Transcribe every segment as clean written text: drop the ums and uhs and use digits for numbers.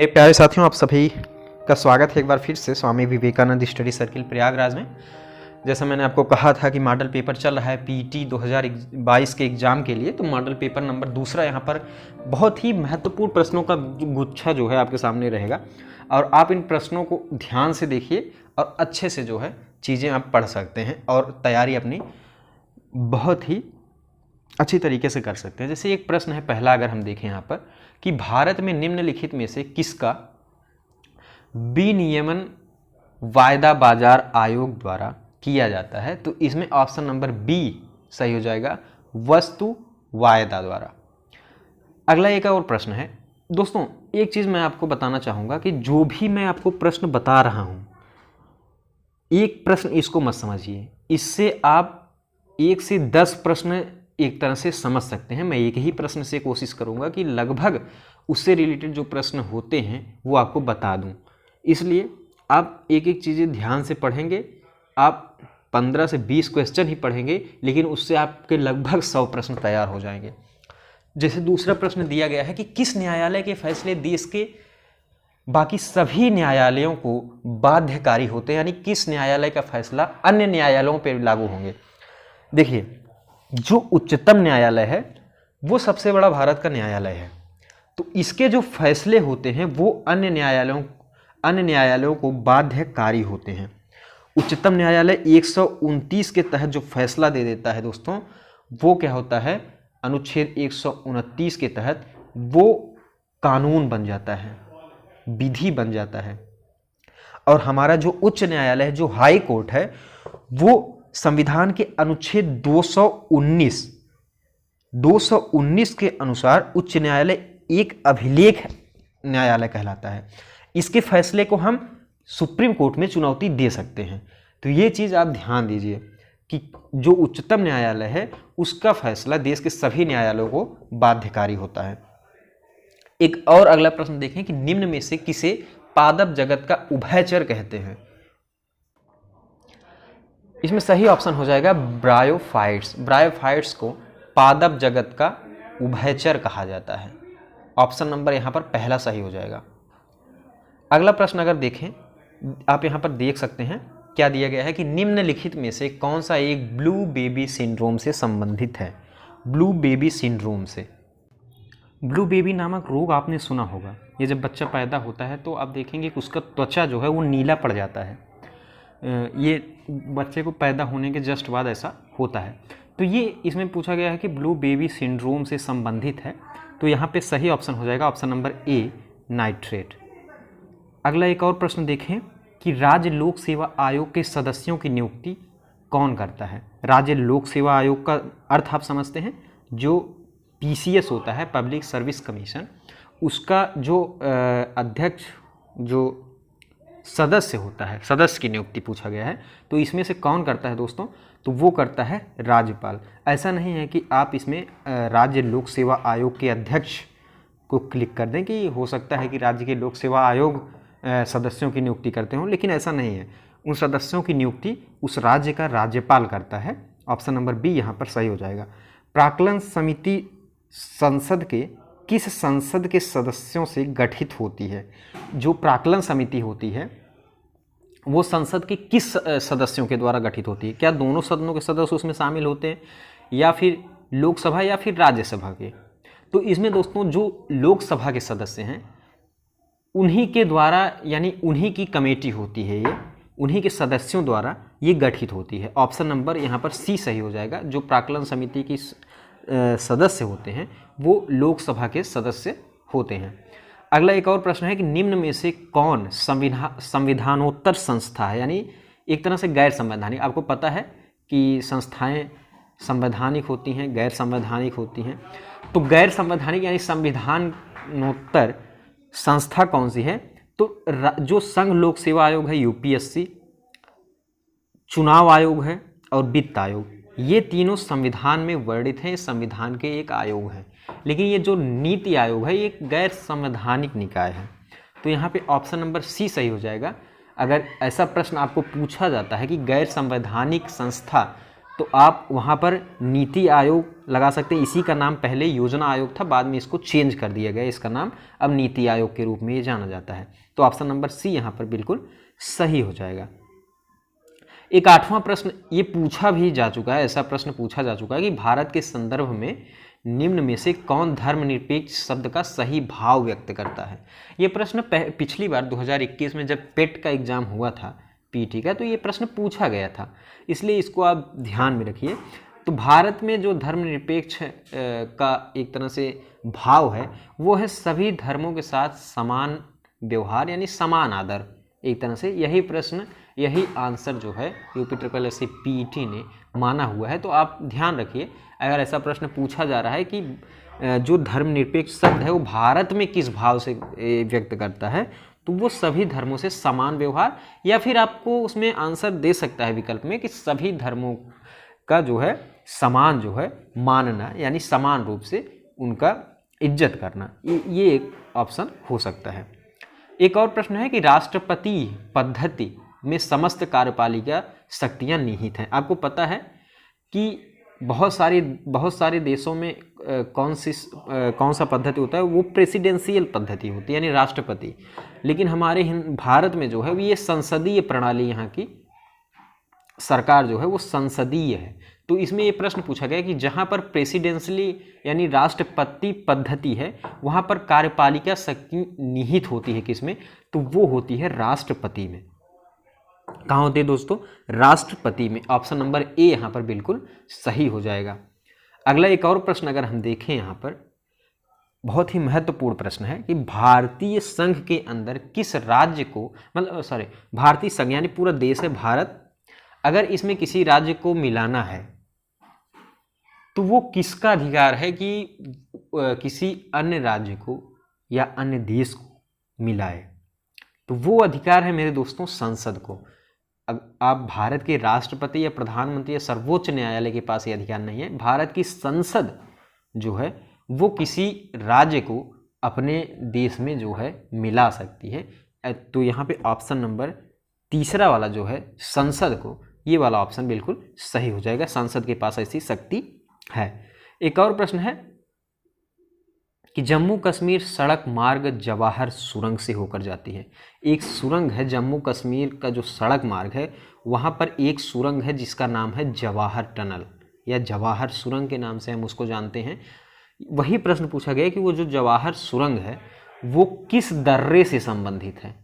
मेरे प्यारे साथियों, आप सभी का स्वागत है एक बार फिर से स्वामी विवेकानंद स्टडी सर्किल प्रयागराज में। जैसा मैंने आपको कहा था कि मॉडल पेपर चल रहा है पीटी 2022 के एग्ज़ाम के लिए, तो मॉडल पेपर नंबर दूसरा यहाँ पर बहुत ही महत्वपूर्ण प्रश्नों का गुच्छा जो है आपके सामने रहेगा और आप इन प्रश्नों को ध्यान से देखिए और अच्छे से जो है चीज़ें आप पढ़ सकते हैं और तैयारी अपनी बहुत ही अच्छी तरीके से कर सकते हैं। जैसे एक प्रश्न है पहला, अगर हम देखें यहाँ पर कि भारत में निम्नलिखित में से किसका विनियमन वायदा बाजार आयोग द्वारा किया जाता है, तो इसमें ऑप्शन नंबर बी सही हो जाएगा, वस्तु वायदा द्वारा। अगला एक और प्रश्न है दोस्तों, एक चीज़ मैं आपको बताना चाहूँगा कि जो भी मैं आपको प्रश्न बता रहा हूँ, एक प्रश्न इसको मत समझिए, इससे आप 1 से 10 प्रश्न एक तरह से समझ सकते हैं। मैं एक ही प्रश्न से कोशिश करूंगा कि लगभग उससे रिलेटेड जो प्रश्न होते हैं वो आपको बता दूं, इसलिए आप एक एक चीज़ें ध्यान से पढ़ेंगे। आप 15 से 20 क्वेश्चन ही पढ़ेंगे, लेकिन उससे आपके लगभग 100 प्रश्न तैयार हो जाएंगे। जैसे दूसरा प्रश्न दिया गया है कि किस न्यायालय के फैसले देश के बाकी सभी न्यायालयों को बाध्यकारी होते हैं, यानी किस न्यायालय का फैसला अन्य न्यायालयों पर लागू होंगे। देखिए, जो उच्चतम न्यायालय है वो सबसे बड़ा भारत का न्यायालय है, तो इसके जो फैसले होते हैं वो अन्य न्यायालयों को बाध्यकारी होते हैं। उच्चतम न्यायालय 129 के तहत जो फैसला दे देता है दोस्तों, वो क्या होता है, अनुच्छेद 129 के तहत वो कानून बन जाता है, विधि बन जाता है। और हमारा जो उच्च न्यायालय है, जो हाई कोर्ट है, वो संविधान के अनुच्छेद 219 के अनुसार उच्च न्यायालय एक अभिलेख न्यायालय कहलाता है। इसके फैसले को हम सुप्रीम कोर्ट में चुनौती दे सकते हैं। तो ये चीज़ आप ध्यान दीजिए कि जो उच्चतम न्यायालय है उसका फैसला देश के सभी न्यायालयों को बाध्यकारी होता है। एक और अगला प्रश्न देखें कि निम्न में से किसे पादप जगत का उभयचर कहते हैं। इसमें सही ऑप्शन हो जाएगा ब्रायोफाइट्स। ब्रायोफाइट्स को पादप जगत का उभयचर कहा जाता है। ऑप्शन नंबर यहाँ पर पहला सही हो जाएगा। अगला प्रश्न अगर देखें, आप यहाँ पर देख सकते हैं क्या दिया गया है कि निम्नलिखित में से कौन सा एक ब्लू बेबी सिंड्रोम से संबंधित है। ब्लू बेबी सिंड्रोम से, ब्लू बेबी नामक रोग आपने सुना होगा। ये जब बच्चा पैदा होता है तो आप देखेंगे कि उसका त्वचा जो है वो नीला पड़ जाता है। ये बच्चे को पैदा होने के जस्ट बाद ऐसा होता है। तो ये इसमें पूछा गया है कि ब्लू बेबी सिंड्रोम से संबंधित है, तो यहाँ पे सही ऑप्शन हो जाएगा ऑप्शन नंबर ए, नाइट्रेट। अगला एक और प्रश्न देखें कि राज्य लोक सेवा आयोग के सदस्यों की नियुक्ति कौन करता है। राज्य लोक सेवा आयोग का अर्थ आप समझते हैं, जो PCS होता है, पब्लिक सर्विस कमीशन, उसका जो अध्यक्ष, जो सदस्य होता है, सदस्य की नियुक्ति पूछा गया है। तो इसमें से कौन करता है दोस्तों, तो वो करता है राज्यपाल। ऐसा नहीं है कि आप इसमें राज्य लोक सेवा आयोग के अध्यक्ष को क्लिक कर दें कि हो सकता है कि राज्य के लोक सेवा आयोग सदस्यों की नियुक्ति करते हों, लेकिन ऐसा नहीं है। उन सदस्यों की नियुक्ति उस राज्य का राज्यपाल करता है। ऑप्शन नंबर बी यहाँ पर सही हो जाएगा। प्राक्कलन समिति संसद के किस संसद के सदस्यों से गठित होती है। जो प्राक्कलन समिति होती है वो संसद के किस सदस्यों के द्वारा गठित होती है। क्या दोनों सदनों के सदस्य उसमें शामिल होते हैं, या फिर लोकसभा या फिर राज्यसभा के। तो इसमें दोस्तों जो लोकसभा के सदस्य हैं उन्हीं के द्वारा, यानी उन्हीं की कमेटी होती है, ये उन्हीं के सदस्यों द्वारा ये गठित होती है। ऑप्शन नंबर यहाँ पर सी सही हो जाएगा। जो प्राक्कलन समिति की सदस्य होते हैं वो लोकसभा के सदस्य होते हैं। अगला एक और प्रश्न है कि निम्न में से कौन संविधानोत्तर संस्था है, यानी एक तरह से गैर संवैधानिक। आपको पता है कि संस्थाएं संवैधानिक होती हैं, गैर संवैधानिक होती हैं। तो गैर संवैधानिक यानी संविधानोत्तर संस्था कौन सी है, तो जो संघ लोक सेवा आयोग है, UPSC, चुनाव आयोग है और वित्त आयोग, ये तीनों संविधान में वर्णित हैं, संविधान के एक आयोग हैं। लेकिन ये जो नीति आयोग है ये एक गैर संवैधानिक निकाय है। तो यहाँ पे ऑप्शन नंबर सी सही हो जाएगा। अगर ऐसा प्रश्न आपको पूछा जाता है कि गैर संवैधानिक संस्था, तो आप वहाँ पर नीति आयोग लगा सकते हैं। इसी का नाम पहले योजना आयोग था, बाद में इसको चेंज कर दिया गया, इसका नाम अब नीति आयोग के रूप में ये जाना जाता है। तो ऑप्शन नंबर सी यहाँ पर बिल्कुल सही हो जाएगा। एक 8वां प्रश्न ये पूछा भी जा चुका है, ऐसा प्रश्न पूछा जा चुका है कि भारत के संदर्भ में निम्न में से कौन धर्मनिरपेक्ष शब्द का सही भाव व्यक्त करता है। ये प्रश्न पिछली बार 2021 में जब पेट का एग्जाम हुआ था पीटी का, तो ये प्रश्न पूछा गया था, इसलिए इसको आप ध्यान में रखिए। तो भारत में जो धर्मनिरपेक्ष का एक तरह से भाव है वो है सभी धर्मों के साथ समान व्यवहार यानी समान आदर। एक तरह से यही प्रश्न, यही आंसर जो है UPSSC पीटी ने माना हुआ है। तो आप ध्यान रखिए, अगर ऐसा प्रश्न पूछा जा रहा है कि जो धर्मनिरपेक्ष शब्द है वो भारत में किस भाव से व्यक्त करता है, तो वो सभी धर्मों से समान व्यवहार, या फिर आपको उसमें आंसर दे सकता है विकल्प में कि सभी धर्मों का जो है समान जो है मानना, यानी समान रूप से उनका इज्जत करना, ये एक ऑप्शन हो सकता है। एक और प्रश्न है कि राष्ट्रपति पद्धति में समस्त कार्यपालिका शक्तियां निहित हैं। आपको पता है कि बहुत सारे देशों में कौन सा पद्धति होता है, वो प्रेसिडेंशियल पद्धति होती है यानी राष्ट्रपति, लेकिन हमारे भारत में जो है ये संसदीय प्रणाली, यहाँ की सरकार जो है वो संसदीय है। तो इसमें ये प्रश्न पूछा गया कि जहाँ पर प्रेसिडेंशियली यानी राष्ट्रपति पद्धति है वहाँ पर कार्यपालिका शक्ति निहित होती है किसमें, तो वो होती है राष्ट्रपति में। कहाँ होती है दोस्तों, राष्ट्रपति में। ऑप्शन नंबर ए यहाँ पर बिल्कुल सही हो जाएगा। अगला एक और प्रश्न अगर हम देखें, यहाँ पर बहुत ही महत्वपूर्ण प्रश्न है कि भारतीय संघ के अंदर किस राज्य को, भारतीय संघ यानी पूरा देश है भारत, अगर इसमें किसी राज्य को मिलाना है तो वो किसका अधिकार है कि किसी अन्य राज्य को या अन्य देश को मिलाए, तो वो अधिकार है मेरे दोस्तों संसद को। आप भारत के राष्ट्रपति या प्रधानमंत्री या सर्वोच्च न्यायालय के पास ये अधिकार नहीं है। भारत की संसद जो है वो किसी राज्य को अपने देश में जो है मिला सकती है। तो यहाँ पे ऑप्शन नंबर तीसरा वाला जो है संसद को, ये वाला ऑप्शन बिल्कुल सही हो जाएगा। संसद के पास ऐसी शक्ति है। एक और प्रश्न है कि जम्मू कश्मीर सड़क मार्ग जवाहर सुरंग से होकर जाती है। एक सुरंग है जम्मू कश्मीर का जो सड़क मार्ग है, वहाँ पर एक सुरंग है जिसका नाम है जवाहर टनल या जवाहर सुरंग के नाम से हम उसको जानते हैं। वही प्रश्न पूछा गया कि वो जो जवाहर सुरंग है वो किस दर्रे से संबंधित है।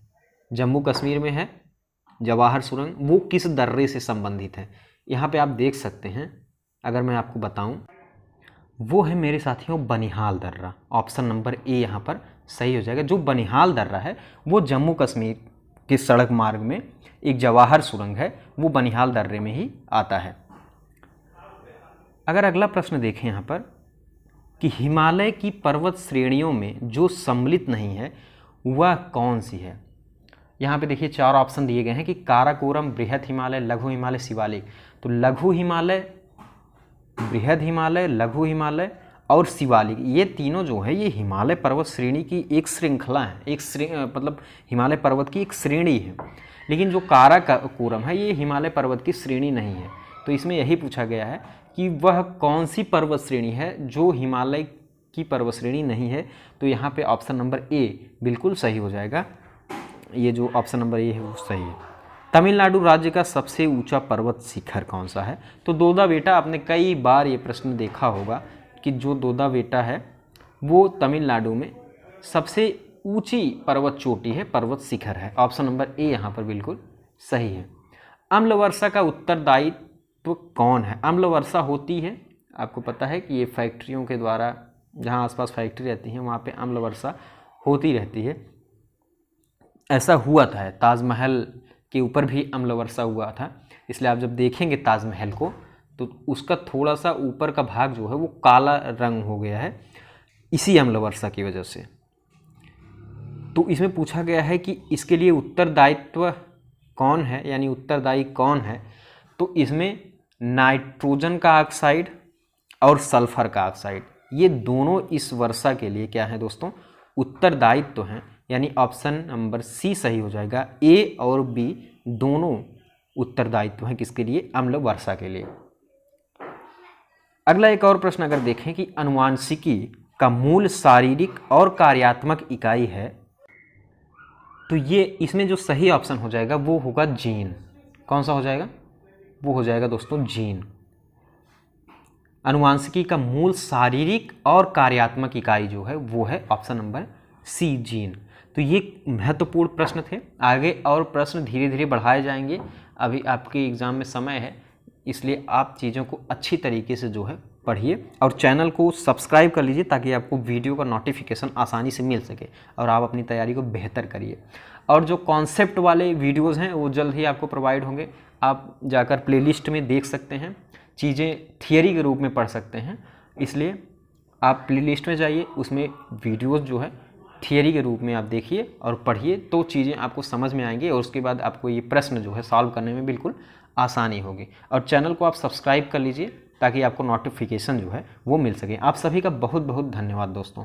जम्मू कश्मीर में है जवाहर सुरंग, वो किस दर्रे से संबंधित है। यहाँ पे आप देख सकते हैं, अगर मैं आपको बताऊं, वो है मेरे साथियों बनिहाल दर्रा। ऑप्शन नंबर ए यहाँ पर सही हो जाएगा। जो बनिहाल दर्रा है वो जम्मू कश्मीर के सड़क मार्ग में एक जवाहर सुरंग है, वो बनिहाल दर्रे में ही आता है। अगर अगला प्रश्न देखें यहाँ पर कि हिमालय की पर्वत श्रेणियों में जो सम्मिलित नहीं है वह कौन सी है। यहाँ पे देखिए 4 ऑप्शन दिए गए हैं कि काराकोरम, बृहद हिमालय, लघु हिमालय, शिवालिक। तो लघु हिमालय, बृहद हिमालय, लघु हिमालय और शिवालिक, ये तीनों जो है ये हिमालय पर्वत श्रेणी की एक श्रृंखला है, मतलब हिमालय पर्वत की एक श्रेणी है। लेकिन जो काराकोरम है ये हिमालय पर्वत की श्रेणी नहीं है। तो इसमें यही पूछा गया है कि वह कौन सी पर्वत श्रेणी है जो हिमालय की पर्वत श्रेणी नहीं है। तो यहाँ पे ऑप्शन नंबर ए बिल्कुल सही हो जाएगा। ये जो ऑप्शन नंबर ए है वो सही है। तमिलनाडु राज्य का सबसे ऊंचा पर्वत शिखर कौन सा है। तो दोदा बेटा, आपने कई बार ये प्रश्न देखा होगा कि जो दोदा बेटा है वो तमिलनाडु में सबसे ऊंची पर्वत चोटी है, पर्वत शिखर है। ऑप्शन नंबर ए यहाँ पर बिल्कुल सही है। अम्ल वर्षा का उत्तरदायित्व कौन है। अम्ल वर्षा होती है, आपको पता है कि ये फैक्ट्रियों के द्वारा, जहाँ आसपास फैक्ट्री रहती हैं वहाँ पे अम्ल वर्षा होती रहती है। ऐसा हुआ था, ताजमहल के ऊपर भी अम्ल वर्षा हुआ था। इसलिए आप जब देखेंगे ताजमहल को तो उसका थोड़ा सा ऊपर का भाग जो है वो काला रंग हो गया है, इसी अम्ल वर्षा की वजह से। तो इसमें पूछा गया है कि इसके लिए उत्तरदायित्व कौन है, यानी उत्तरदायी कौन है। तो इसमें नाइट्रोजन का ऑक्साइड और सल्फर का ऑक्साइड, ये दोनों इस वर्षा के लिए क्या है दोस्तों, उत्तरदायित्व तो हैं। यानी ऑप्शन नंबर सी सही हो जाएगा। ए और बी दोनों उत्तरदायित्व हैं किसके लिए, अम्ल वर्षा के लिए। अगला एक और प्रश्न अगर देखें कि अनुवांशिकी का मूल शारीरिक और कार्यात्मक इकाई है, तो ये इसमें जो सही ऑप्शन हो जाएगा वो होगा जीन। कौन सा हो जाएगा? वो हो जाएगा दोस्तों जीन। अनुवांशिकी का मूल शारीरिक और कार्यात्मक इकाई जो है वो है ऑप्शन नंबर सी, जीन। तो ये महत्वपूर्ण प्रश्न थे। आगे और प्रश्न धीरे धीरे बढ़ाए जाएंगे। अभी आपके एग्ज़ाम में समय है, इसलिए आप चीज़ों को अच्छी तरीके से जो है पढ़िए और चैनल को सब्सक्राइब कर लीजिए ताकि आपको वीडियो का नोटिफिकेशन आसानी से मिल सके और आप अपनी तैयारी को बेहतर करिए। और जो कॉन्सेप्ट वाले वीडियोज़ हैं वो जल्द ही आपको प्रोवाइड होंगे। आप जाकर प्लेलिस्ट में देख सकते हैं, चीज़ें थियरी के रूप में पढ़ सकते हैं, इसलिए आप प्लेलिस्ट में जाइए, उसमें वीडियोज़ जो है थियरी के रूप में आप देखिए और पढ़िए, तो चीज़ें आपको समझ में आएंगी और उसके बाद आपको ये प्रश्न जो है सॉल्व करने में बिल्कुल आसानी होगी। और चैनल को आप सब्सक्राइब कर लीजिए ताकि आपको नोटिफिकेशन जो है वो मिल सके। आप सभी का बहुत बहुत धन्यवाद दोस्तों।